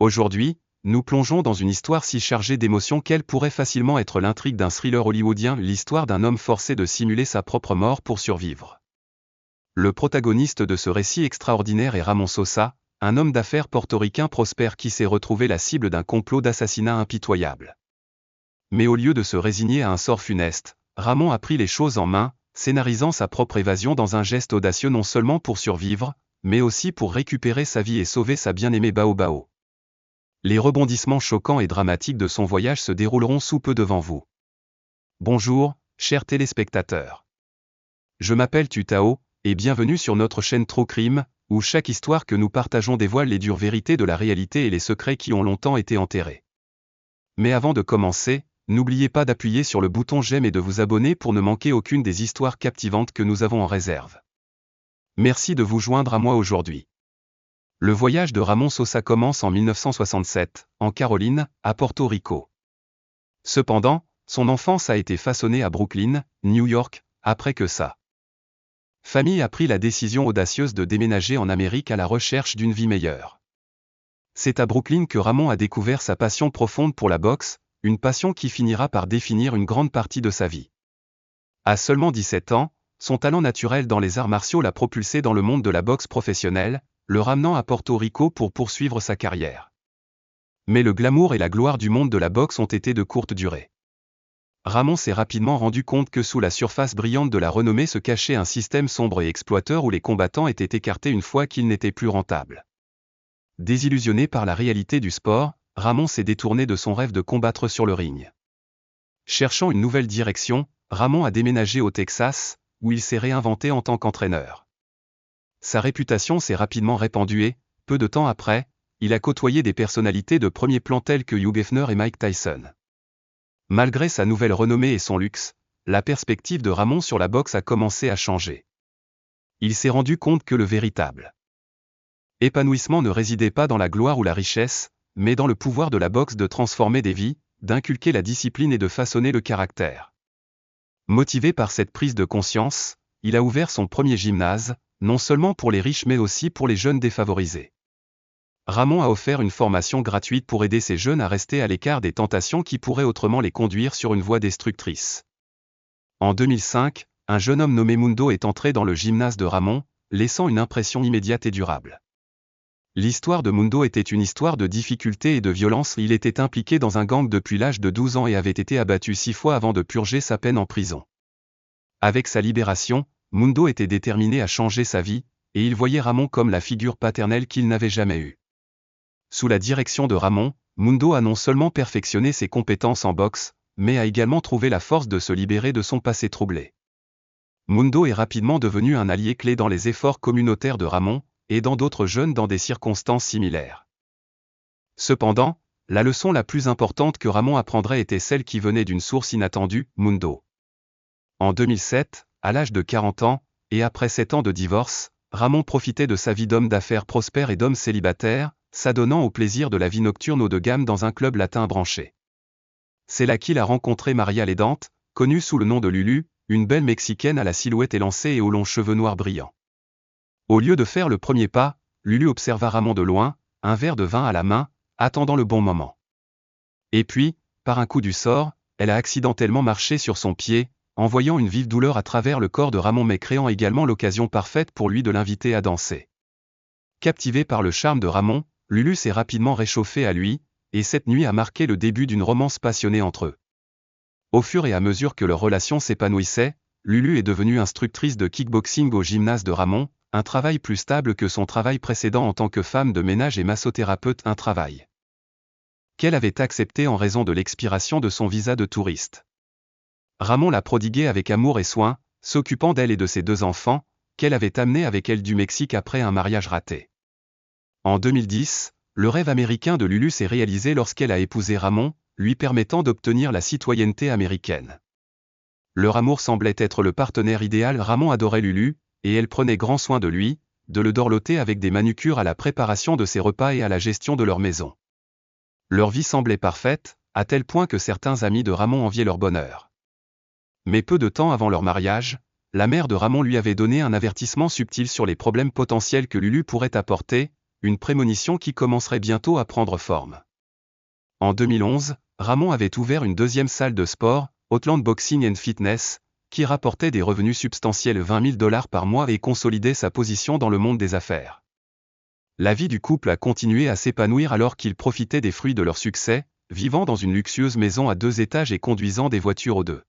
Aujourd'hui, nous plongeons dans une histoire si chargée d'émotions qu'elle pourrait facilement être l'intrigue d'un thriller hollywoodien, l'histoire d'un homme forcé de simuler sa propre mort pour survivre. Le protagoniste de ce récit extraordinaire est Ramon Sosa, un homme d'affaires portoricain prospère qui s'est retrouvé la cible d'un complot d'assassinat impitoyable. Mais au lieu de se résigner à un sort funeste, Ramon a pris les choses en main, scénarisant sa propre évasion dans un geste audacieux non seulement pour survivre, mais aussi pour récupérer sa vie et sauver sa bien-aimée Bao Bao. Les rebondissements choquants et dramatiques de son voyage se dérouleront sous peu devant vous. Bonjour, chers téléspectateurs. Je m'appelle Tutao, et bienvenue sur notre chaîne True Crime, où chaque histoire que nous partageons dévoile les dures vérités de la réalité et les secrets qui ont longtemps été enterrés. Mais avant de commencer, n'oubliez pas d'appuyer sur le bouton j'aime et de vous abonner pour ne manquer aucune des histoires captivantes que nous avons en réserve. Merci de vous joindre à moi aujourd'hui. Le voyage de Ramon Sosa commence en 1967, en Caroline, à Porto Rico. Cependant, son enfance a été façonnée à Brooklyn, New York, après que sa famille a pris la décision audacieuse de déménager en Amérique à la recherche d'une vie meilleure. C'est à Brooklyn que Ramon a découvert sa passion profonde pour la boxe, une passion qui finira par définir une grande partie de sa vie. À seulement 17 ans, son talent naturel dans les arts martiaux l'a propulsé dans le monde de la boxe professionnelle, le ramenant à Porto Rico pour poursuivre sa carrière. Mais le glamour et la gloire du monde de la boxe ont été de courte durée. Ramon s'est rapidement rendu compte que sous la surface brillante de la renommée se cachait un système sombre et exploiteur où les combattants étaient écartés une fois qu'ils n'étaient plus rentables. Désillusionné par la réalité du sport, Ramon s'est détourné de son rêve de combattre sur le ring. Cherchant une nouvelle direction, Ramon a déménagé au Texas, où il s'est réinventé en tant qu'entraîneur. Sa réputation s'est rapidement répandue et, peu de temps après, il a côtoyé des personnalités de premier plan telles que Hugh Hefner et Mike Tyson. Malgré sa nouvelle renommée et son luxe, la perspective de Ramon sur la boxe a commencé à changer. Il s'est rendu compte que le véritable épanouissement ne résidait pas dans la gloire ou la richesse, mais dans le pouvoir de la boxe de transformer des vies, d'inculquer la discipline et de façonner le caractère. Motivé par cette prise de conscience, il a ouvert son premier gymnase, non seulement pour les riches mais aussi pour les jeunes défavorisés. Ramon a offert une formation gratuite pour aider ces jeunes à rester à l'écart des tentations qui pourraient autrement les conduire sur une voie destructrice. En 2005, un jeune homme nommé Mundo est entré dans le gymnase de Ramon, laissant une impression immédiate et durable. L'histoire de Mundo était une histoire de difficulté et de violence. Il était impliqué dans un gang depuis l'âge de 12 ans et avait été abattu 6 fois avant de purger sa peine en prison. Avec sa libération, Mundo était déterminé à changer sa vie, et il voyait Ramon comme la figure paternelle qu'il n'avait jamais eue. Sous la direction de Ramon, Mundo a non seulement perfectionné ses compétences en boxe, mais a également trouvé la force de se libérer de son passé troublé. Mundo est rapidement devenu un allié clé dans les efforts communautaires de Ramon, et dans d'autres jeunes dans des circonstances similaires. Cependant, la leçon la plus importante que Ramon apprendrait était celle qui venait d'une source inattendue, Mundo. En 2007, à l'âge de 40 ans, et après 7 ans de divorce, Ramon profitait de sa vie d'homme d'affaires prospère et d'homme célibataire, s'adonnant au plaisir de la vie nocturne haut de gamme dans un club latin branché. C'est là qu'il a rencontré Maria Ledante, connue sous le nom de Lulu, une belle Mexicaine à la silhouette élancée et aux longs cheveux noirs brillants. Au lieu de faire le premier pas, Lulu observa Ramon de loin, un verre de vin à la main, attendant le bon moment. Et puis, par un coup du sort, elle a accidentellement marché sur son pied, envoyant une vive douleur à travers le corps de Ramon mais créant également l'occasion parfaite pour lui de l'inviter à danser. Captivé par le charme de Ramon, Lulu s'est rapidement réchauffée à lui, et cette nuit a marqué le début d'une romance passionnée entre eux. Au fur et à mesure que leur relation s'épanouissait, Lulu est devenue instructrice de kickboxing au gymnase de Ramon, un travail plus stable que son travail précédent en tant que femme de ménage et massothérapeute, un travail qu'elle avait accepté en raison de l'expiration de son visa de touriste. Ramon l'a prodiguée avec amour et soin, s'occupant d'elle et de ses 2 enfants, qu'elle avait amenés avec elle du Mexique après un mariage raté. En 2010, le rêve américain de Lulu s'est réalisé lorsqu'elle a épousé Ramon, lui permettant d'obtenir la citoyenneté américaine. Leur amour semblait être le partenaire idéal. Ramon adorait Lulu, et elle prenait grand soin de lui, de le dorloter avec des manucures à la préparation de ses repas et à la gestion de leur maison. Leur vie semblait parfaite, à tel point que certains amis de Ramon enviaient leur bonheur. Mais peu de temps avant leur mariage, la mère de Ramon lui avait donné un avertissement subtil sur les problèmes potentiels que Lulu pourrait apporter, une prémonition qui commencerait bientôt à prendre forme. En 2011, Ramon avait ouvert une deuxième salle de sport, Outland Boxing and Fitness, qui rapportait des revenus substantiels $20 000 par mois et consolidait sa position dans le monde des affaires. La vie du couple a continué à s'épanouir alors qu'ils profitaient des fruits de leur succès, vivant dans une luxueuse maison à 2 étages et conduisant des voitures haut de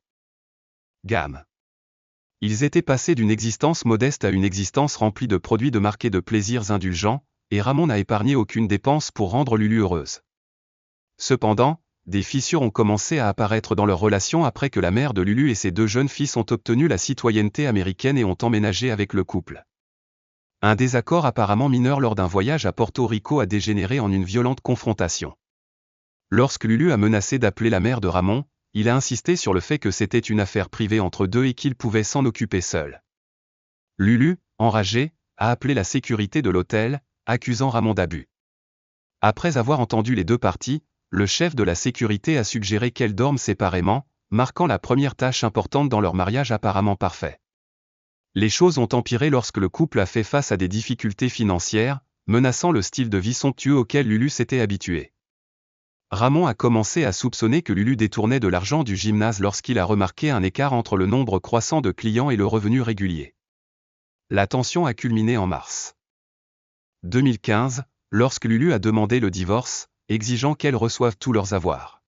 gamme. Ils étaient passés d'une existence modeste à une existence remplie de produits de marque et de plaisirs indulgents, et Ramon n'a épargné aucune dépense pour rendre Lulu heureuse. Cependant, des fissures ont commencé à apparaître dans leur relation après que la mère de Lulu et ses 2 jeunes fils ont obtenu la citoyenneté américaine et ont emménagé avec le couple. Un désaccord apparemment mineur lors d'un voyage à Porto Rico a dégénéré en une violente confrontation. Lorsque Lulu a menacé d'appeler la mère de Ramon, il a insisté sur le fait que c'était une affaire privée entre deux et qu'il pouvait s'en occuper seul. Lulu, enragée, a appelé la sécurité de l'hôtel, accusant Ramon d'abus. Après avoir entendu les 2 parties, le chef de la sécurité a suggéré qu'elles dorment séparément, marquant la première tâche importante dans leur mariage apparemment parfait. Les choses ont empiré lorsque le couple a fait face à des difficultés financières, menaçant le style de vie somptueux auquel Lulu s'était habitué. Ramon a commencé à soupçonner que Lulu détournait de l'argent du gymnase lorsqu'il a remarqué un écart entre le nombre croissant de clients et le revenu régulier. La tension a culminé en mars 2015, lorsque Lulu a demandé le divorce, exigeant qu'elle reçoive tous leurs avoirs.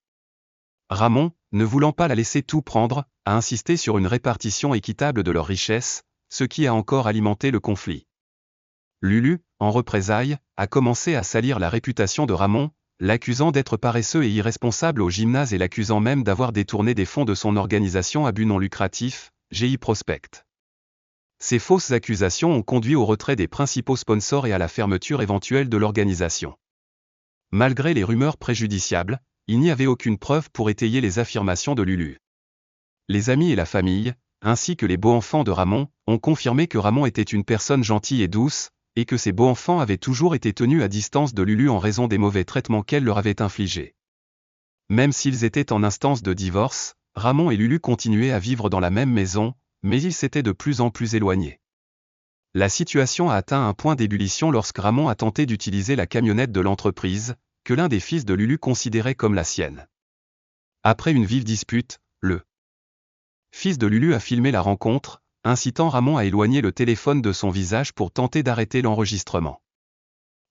Ramon, ne voulant pas la laisser tout prendre, a insisté sur une répartition équitable de leurs richesses, ce qui a encore alimenté le conflit. Lulu, en représailles, a commencé à salir la réputation de Ramon, l'accusant d'être paresseux et irresponsable au gymnase et l'accusant même d'avoir détourné des fonds de son organisation à but non lucratif, GI Prospect. Ces fausses accusations ont conduit au retrait des principaux sponsors et à la fermeture éventuelle de l'organisation. Malgré les rumeurs préjudiciables, il n'y avait aucune preuve pour étayer les affirmations de Lulu. Les amis et la famille, ainsi que les beaux-enfants de Ramon, ont confirmé que Ramon était une personne gentille et douce, et que ses beaux-enfants avaient toujours été tenus à distance de Lulu en raison des mauvais traitements qu'elle leur avait infligés. Même s'ils étaient en instance de divorce, Ramon et Lulu continuaient à vivre dans la même maison, mais ils s'étaient de plus en plus éloignés. La situation a atteint un point d'ébullition lorsque Ramon a tenté d'utiliser la camionnette de l'entreprise, que l'un des fils de Lulu considérait comme la sienne. Après une vive dispute, le fils de Lulu a filmé la rencontre, incitant Ramon à éloigner le téléphone de son visage pour tenter d'arrêter l'enregistrement.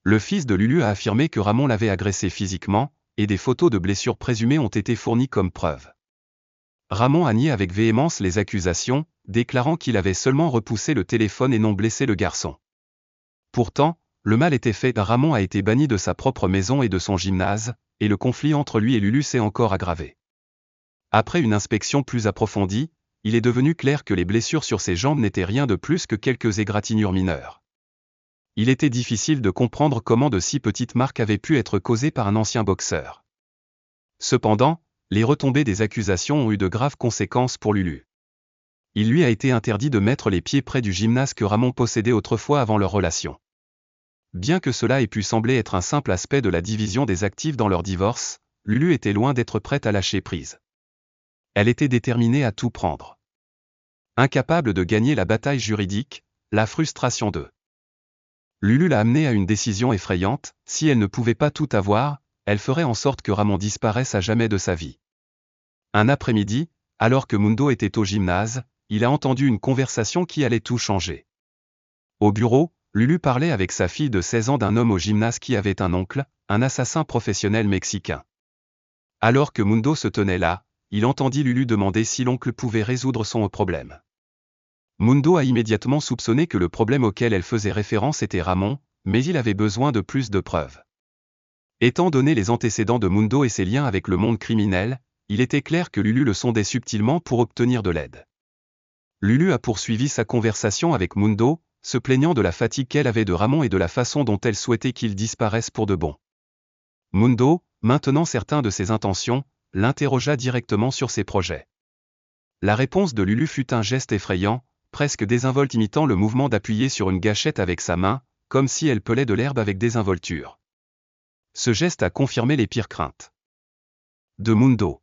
Le fils de Lulu a affirmé que Ramon l'avait agressé physiquement, et des photos de blessures présumées ont été fournies comme preuve. Ramon a nié avec véhémence les accusations, déclarant qu'il avait seulement repoussé le téléphone et non blessé le garçon. Pourtant, le mal était fait, Ramon a été banni de sa propre maison et de son gymnase, et le conflit entre lui et Lulu s'est encore aggravé. Après une inspection plus approfondie, il est devenu clair que les blessures sur ses jambes n'étaient rien de plus que quelques égratignures mineures. Il était difficile de comprendre comment de si petites marques avaient pu être causées par un ancien boxeur. Cependant, les retombées des accusations ont eu de graves conséquences pour Lulu. Il lui a été interdit de mettre les pieds près du gymnase que Ramon possédait autrefois avant leur relation. Bien que cela ait pu sembler être un simple aspect de la division des actifs dans leur divorce, Lulu était loin d'être prête à lâcher prise. Elle était déterminée à tout prendre. Incapable de gagner la bataille juridique, la frustration de Lulu l'a amenée à une décision effrayante, si elle ne pouvait pas tout avoir, elle ferait en sorte que Ramon disparaisse à jamais de sa vie. Un après-midi, alors que Mundo était au gymnase, il a entendu une conversation qui allait tout changer. Au bureau, Lulu parlait avec sa fille de 16 ans d'un homme au gymnase qui avait un oncle, un assassin professionnel mexicain. Alors que Mundo se tenait là, il entendit Lulu demander si l'oncle pouvait résoudre son problème. Mundo a immédiatement soupçonné que le problème auquel elle faisait référence était Ramon, mais il avait besoin de plus de preuves. Étant donné les antécédents de Mundo et ses liens avec le monde criminel, il était clair que Lulu le sondait subtilement pour obtenir de l'aide. Lulu a poursuivi sa conversation avec Mundo, se plaignant de la fatigue qu'elle avait de Ramon et de la façon dont elle souhaitait qu'il disparaisse pour de bon. Mundo, maintenant certain de ses intentions, l'interrogea directement sur ses projets. La réponse de Lulu fut un geste effrayant, presque désinvolte imitant le mouvement d'appuyer sur une gâchette avec sa main, comme si elle pelait de l'herbe avec désinvolture. Ce geste a confirmé les pires craintes de Mundo.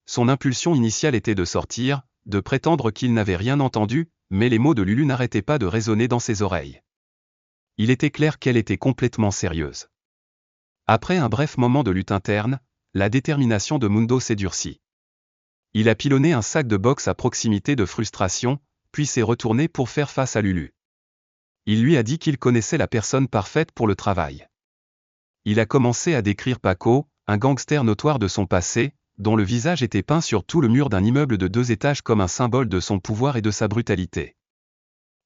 Son impulsion initiale était de sortir, de prétendre qu'il n'avait rien entendu, mais les mots de Lulu n'arrêtaient pas de résonner dans ses oreilles. Il était clair qu'elle était complètement sérieuse. Après un bref moment de lutte interne, la détermination de Mundo s'est durcie. Il a pilonné un sac de boxe à proximité de frustration, puis s'est retourné pour faire face à Lulu. Il lui a dit qu'il connaissait la personne parfaite pour le travail. Il a commencé à décrire Paco, un gangster notoire de son passé, dont le visage était peint sur tout le mur d'un immeuble de 2 étages comme un symbole de son pouvoir et de sa brutalité.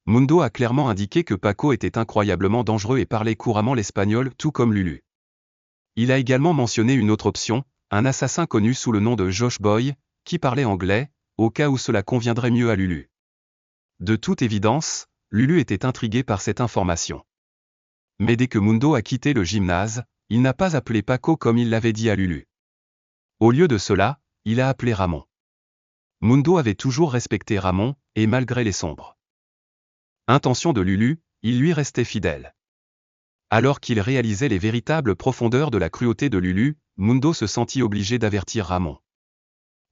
Mundo a clairement indiqué que Paco était incroyablement dangereux et parlait couramment l'espagnol, tout comme Lulu. Il a également mentionné une autre option, un assassin connu sous le nom de Josh Boy, qui parlait anglais, au cas où cela conviendrait mieux à Lulu. De toute évidence, Lulu était intrigué par cette information. Mais dès que Mundo a quitté le gymnase, il n'a pas appelé Paco comme il l'avait dit à Lulu. Au lieu de cela, il a appelé Ramon. Mundo avait toujours respecté Ramon, et malgré les sombres intentions de Lulu, il lui restait fidèle. Alors qu'il réalisait les véritables profondeurs de la cruauté de Lulu, Mundo se sentit obligé d'avertir Ramon.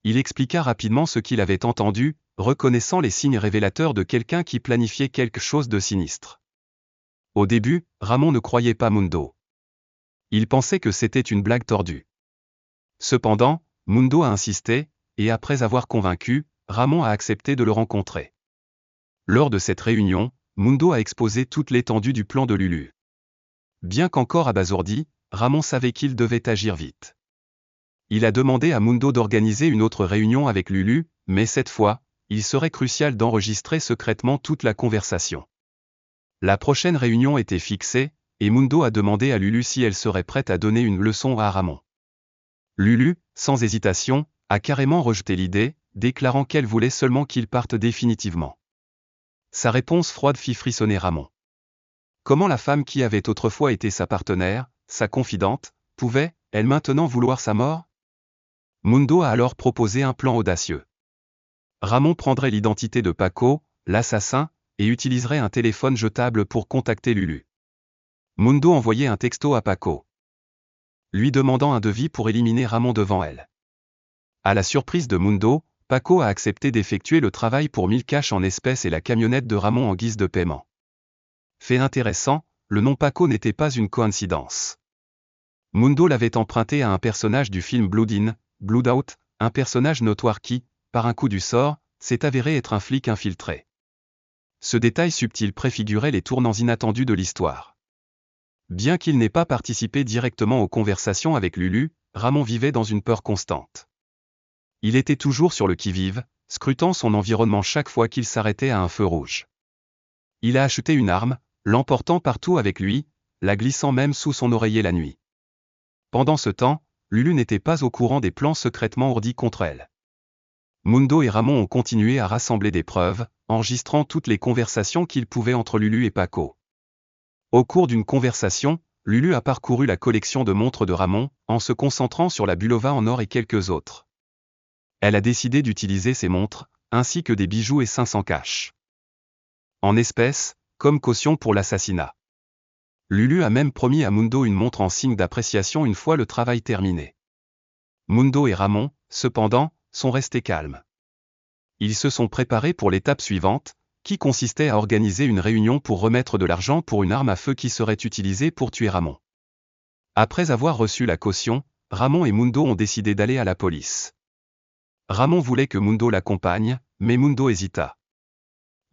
Il expliqua rapidement ce qu'il avait entendu, reconnaissant les signes révélateurs de quelqu'un qui planifiait quelque chose de sinistre. Au début, Ramon ne croyait pas Mundo. Il pensait que c'était une blague tordue. Cependant, Mundo a insisté, et après avoir convaincu, Ramon a accepté de le rencontrer. Lors de cette réunion, Mundo a exposé toute l'étendue du plan de Lulu. Bien qu'encore abasourdi, Ramon savait qu'il devait agir vite. Il a demandé à Mundo d'organiser une autre réunion avec Lulu, mais cette fois, il serait crucial d'enregistrer secrètement toute la conversation. La prochaine réunion était fixée, et Mundo a demandé à Lulu si elle serait prête à donner une leçon à Ramon. Lulu, sans hésitation, a carrément rejeté l'idée, déclarant qu'elle voulait seulement qu'il parte définitivement. Sa réponse froide fit frissonner Ramon. Comment la femme qui avait autrefois été sa partenaire, sa confidente, pouvait-elle maintenant vouloir sa mort? Mundo a alors proposé un plan audacieux. Ramon prendrait l'identité de Paco, l'assassin, et utiliserait un téléphone jetable pour contacter Lulu. Mundo envoyait un texto à Paco, lui demandant un devis pour éliminer Ramon devant elle. À la surprise de Mundo, Paco a accepté d'effectuer le travail pour 1000 cash en espèces et la camionnette de Ramon en guise de paiement. Fait intéressant, le nom Paco n'était pas une coïncidence. Mundo l'avait emprunté à un personnage du film Blood In, Blood Out, un personnage notoire qui, par un coup du sort, s'est avéré être un flic infiltré. Ce détail subtil préfigurait les tournants inattendus de l'histoire. Bien qu'il n'ait pas participé directement aux conversations avec Lulu, Ramon vivait dans une peur constante. Il était toujours sur le qui-vive, scrutant son environnement chaque fois qu'il s'arrêtait à un feu rouge. Il a acheté une arme, l'emportant partout avec lui, la glissant même sous son oreiller la nuit. Pendant ce temps, Lulu n'était pas au courant des plans secrètement ourdis contre elle. Mundo et Ramon ont continué à rassembler des preuves, enregistrant toutes les conversations qu'ils pouvaient entre Lulu et Paco. Au cours d'une conversation, Lulu a parcouru la collection de montres de Ramon, en se concentrant sur la Bulova en or et quelques autres. Elle a décidé d'utiliser ces montres, ainsi que des bijoux et 500 cash en espèces, comme caution pour l'assassinat. Lulu a même promis à Mundo une montre en signe d'appréciation une fois le travail terminé. Mundo et Ramon, cependant, sont restés calmes. Ils se sont préparés pour l'étape suivante, qui consistait à organiser une réunion pour remettre de l'argent pour une arme à feu qui serait utilisée pour tuer Ramon. Après avoir reçu la caution, Ramon et Mundo ont décidé d'aller à la police. Ramon voulait que Mundo l'accompagne, mais Mundo hésita.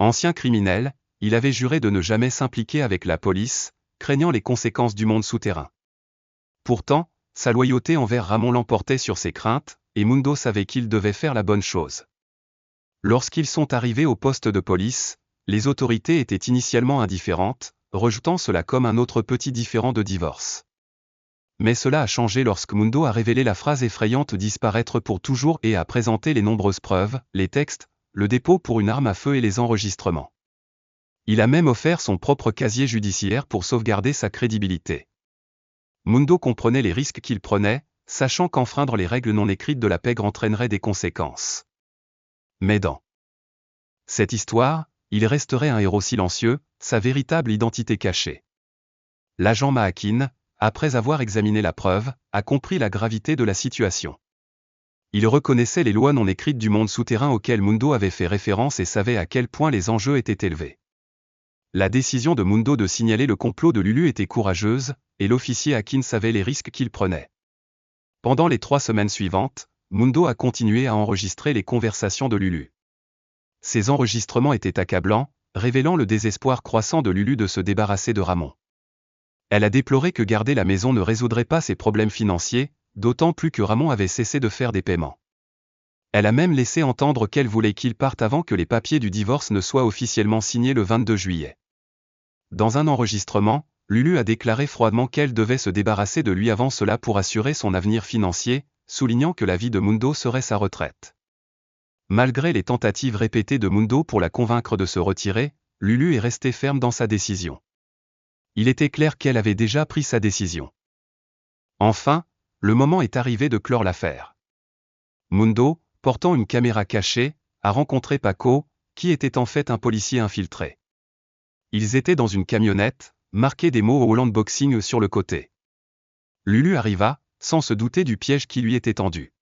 Ancien criminel, il avait juré de ne jamais s'impliquer avec la police, craignant les conséquences du monde souterrain. Pourtant, sa loyauté envers Ramon l'emportait sur ses craintes, et Mundo savait qu'il devait faire la bonne chose. Lorsqu'ils sont arrivés au poste de police, les autorités étaient initialement indifférentes, rejetant cela comme un autre petit différend de divorce. Mais cela a changé lorsque Mundo a révélé la phrase effrayante disparaître pour toujours et a présenté les nombreuses preuves, les textes, le dépôt pour une arme à feu et les enregistrements. Il a même offert son propre casier judiciaire pour sauvegarder sa crédibilité. Mundo comprenait les risques qu'il prenait, sachant qu'enfreindre les règles non écrites de la pègre entraînerait des conséquences. Mais dans cette histoire, il resterait un héros silencieux, sa véritable identité cachée. L'agent Maakin, après avoir examiné la preuve, a compris la gravité de la situation. Il reconnaissait les lois non écrites du monde souterrain auquel Mundo avait fait référence et savait à quel point les enjeux étaient élevés. La décision de Mundo de signaler le complot de Lulu était courageuse, et l'officier Akin savait les risques qu'il prenait. Pendant les 3 semaines suivantes, Mundo a continué à enregistrer les conversations de Lulu. Ces enregistrements étaient accablants, révélant le désespoir croissant de Lulu de se débarrasser de Ramon. Elle a déploré que garder la maison ne résoudrait pas ses problèmes financiers, d'autant plus que Ramon avait cessé de faire des paiements. Elle a même laissé entendre qu'elle voulait qu'il parte avant que les papiers du divorce ne soient officiellement signés le 22 juillet. Dans un enregistrement, Lulu a déclaré froidement qu'elle devait se débarrasser de lui avant cela pour assurer son avenir financier, soulignant que la vie de Mundo serait sa retraite. Malgré les tentatives répétées de Mundo pour la convaincre de se retirer, Lulu est restée ferme dans sa décision. Il était clair qu'elle avait déjà pris sa décision. Enfin, le moment est arrivé de clore l'affaire. Mundo, portant une caméra cachée, a rencontré Paco, qui était en fait un policier infiltré. Ils étaient dans une camionnette, marquée des mots Holland Boxing sur le côté. Lulu arriva, sans se douter du piège qui lui était tendu.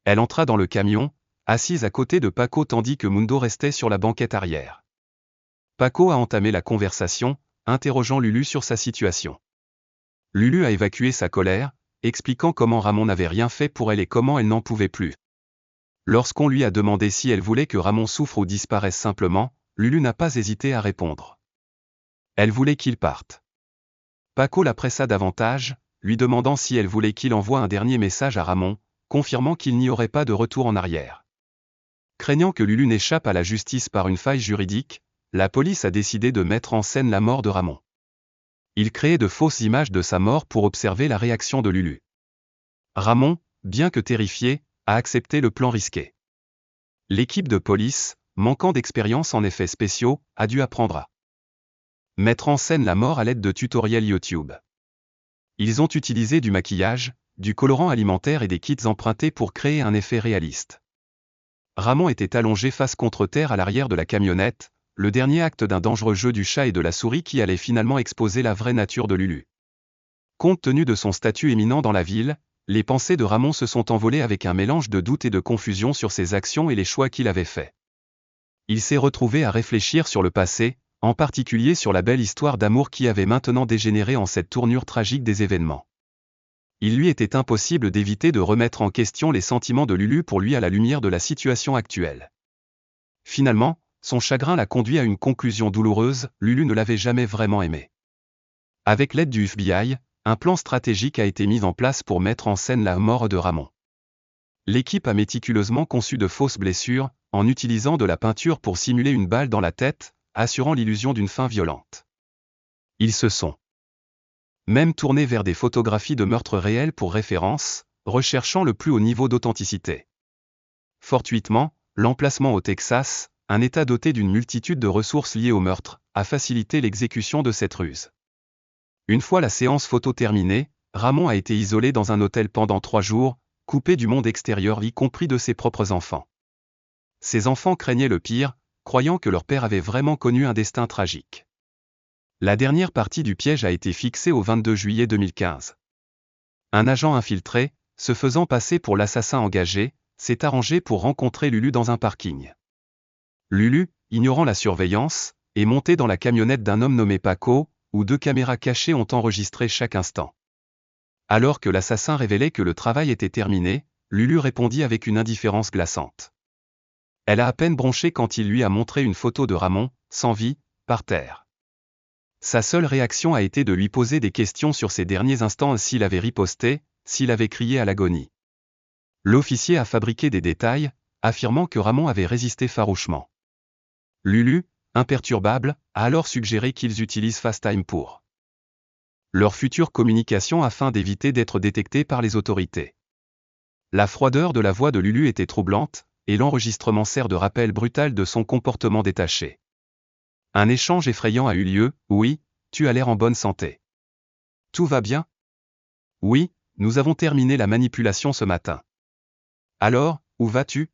Elle entra dans le camion, assise à côté de Paco tandis que Mundo restait sur la banquette arrière. Paco a entamé la conversation, interrogeant Lulu sur sa situation. Lulu a évacué sa colère, expliquant comment Ramon n'avait rien fait pour elle et comment elle n'en pouvait plus. Lorsqu'on lui a demandé si elle voulait que Ramon souffre ou disparaisse simplement, Lulu n'a pas hésité à répondre. Elle voulait qu'il parte. Paco la pressa davantage, lui demandant si elle voulait qu'il envoie un dernier message à Ramon, confirmant qu'il n'y aurait pas de retour en arrière. Craignant que Lulu n'échappe à la justice par une faille juridique, la police a décidé de mettre en scène la mort de Ramon. Il créait de fausses images de sa mort pour observer la réaction de Lulu. Ramon, bien que terrifié, a accepté le plan risqué. L'équipe de police, manquant d'expérience en effets spéciaux, a dû apprendre à mettre en scène la mort à l'aide de tutoriels YouTube. Ils ont utilisé du maquillage, du colorant alimentaire et des kits empruntés pour créer un effet réaliste. Ramon était allongé face contre terre à l'arrière de la camionnette, le dernier acte d'un dangereux jeu du chat et de la souris qui allait finalement exposer la vraie nature de Lulu. Compte tenu de son statut éminent dans la ville, les pensées de Ramon se sont envolées avec un mélange de doute et de confusion sur ses actions et les choix qu'il avait faits. Il s'est retrouvé à réfléchir sur le passé, en particulier sur la belle histoire d'amour qui avait maintenant dégénéré en cette tournure tragique des événements. Il lui était impossible d'éviter de remettre en question les sentiments de Lulu pour lui à la lumière de la situation actuelle. Finalement, son chagrin l'a conduit à une conclusion douloureuse, Lulu ne l'avait jamais vraiment aimé. Avec l'aide du FBI, un plan stratégique a été mis en place pour mettre en scène la mort de Ramon. L'équipe a méticuleusement conçu de fausses blessures, en utilisant de la peinture pour simuler une balle dans la tête, assurant l'illusion d'une fin violente. Ils se sont même tournés vers des photographies de meurtres réels pour référence, recherchant le plus haut niveau d'authenticité. Fortuitement, l'emplacement au Texas, un État doté d'une multitude de ressources liées au meurtre, a facilité l'exécution de cette ruse. Une fois la séance photo terminée, Ramon a été isolé dans un hôtel pendant 3 jours, coupé du monde extérieur y compris de ses propres enfants. Ses enfants craignaient le pire, croyant que leur père avait vraiment connu un destin tragique. La dernière partie du piège a été fixée au 22 juillet 2015. Un agent infiltré, se faisant passer pour l'assassin engagé, s'est arrangé pour rencontrer Lulu dans un parking. Lulu, ignorant la surveillance, est montée dans la camionnette d'un homme nommé Paco, où 2 caméras cachées ont enregistré chaque instant. Alors que l'assassin révélait que le travail était terminé, Lulu répondit avec une indifférence glaçante. Elle a à peine bronché quand il lui a montré une photo de Ramon, sans vie, par terre. Sa seule réaction a été de lui poser des questions sur ses derniers instants, s'il avait riposté, s'il avait crié à l'agonie. L'officier a fabriqué des détails, affirmant que Ramon avait résisté farouchement. Lulu, imperturbable, a alors suggéré qu'ils utilisent FaceTime pour leur future communication afin d'éviter d'être détectés par les autorités. La froideur de la voix de Lulu était troublante, et l'enregistrement sert de rappel brutal de son comportement détaché. Un échange effrayant a eu lieu. « Oui, tu as l'air en bonne santé. Tout va bien ? Oui, nous avons terminé la manipulation ce matin. Alors, où vas-tu ?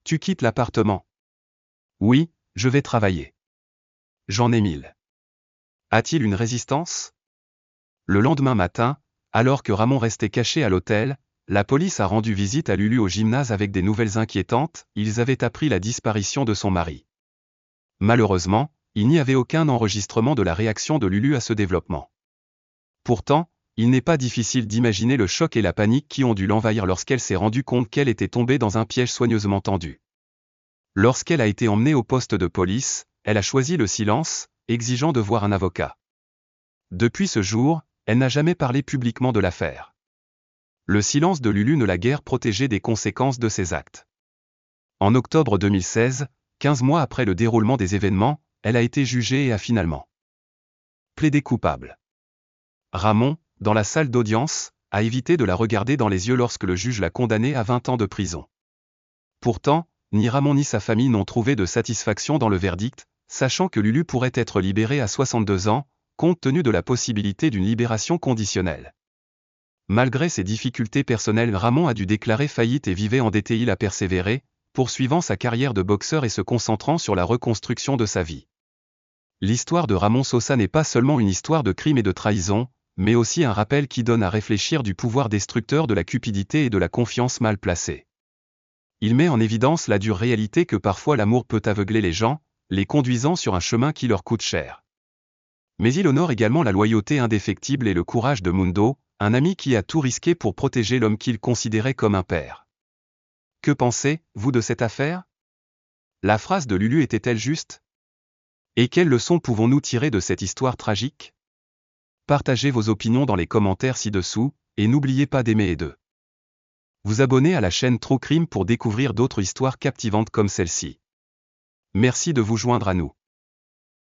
Tu quittes l'appartement ? Oui, je vais travailler. J'en ai 1000. A-t-il une résistance ? Le lendemain matin, alors que Ramon restait caché à l'hôtel, la police a rendu visite à Lulu au gymnase avec des nouvelles inquiétantes, ils avaient appris la disparition de son mari. Malheureusement, il n'y avait aucun enregistrement de la réaction de Lulu à ce développement. Pourtant, il n'est pas difficile d'imaginer le choc et la panique qui ont dû l'envahir lorsqu'elle s'est rendue compte qu'elle était tombée dans un piège soigneusement tendu. Lorsqu'elle a été emmenée au poste de police, elle a choisi le silence, exigeant de voir un avocat. Depuis ce jour, elle n'a jamais parlé publiquement de l'affaire. Le silence de Lulu ne l'a guère protégée des conséquences de ses actes. En octobre 2016, 15 mois après le déroulement des événements, elle a été jugée et a finalement plaidé coupable. Ramon, dans la salle d'audience, a évité de la regarder dans les yeux lorsque le juge l'a condamnée à 20 ans de prison. Pourtant, ni Ramon ni sa famille n'ont trouvé de satisfaction dans le verdict, sachant que Lulu pourrait être libérée à 62 ans, compte tenu de la possibilité d'une libération conditionnelle. Malgré ses difficultés personnelles, Ramon a dû déclarer faillite et vivait endetté. Il a persévéré, poursuivant sa carrière de boxeur et se concentrant sur la reconstruction de sa vie. L'histoire de Ramon Sosa n'est pas seulement une histoire de crime et de trahison, mais aussi un rappel qui donne à réfléchir du pouvoir destructeur de la cupidité et de la confiance mal placée. Il met en évidence la dure réalité que parfois l'amour peut aveugler les gens, les conduisant sur un chemin qui leur coûte cher. Mais il honore également la loyauté indéfectible et le courage de Mundo, un ami qui a tout risqué pour protéger l'homme qu'il considérait comme un père. Que pensez, vous, de cette affaire? La phrase de Lulu était-elle juste? Et quelles leçons pouvons-nous tirer de cette histoire tragique? Partagez vos opinions dans les commentaires ci-dessous, et n'oubliez pas d'aimer et de vous abonner à la chaîne True Crime pour découvrir d'autres histoires captivantes comme celle-ci. Merci de vous joindre à nous.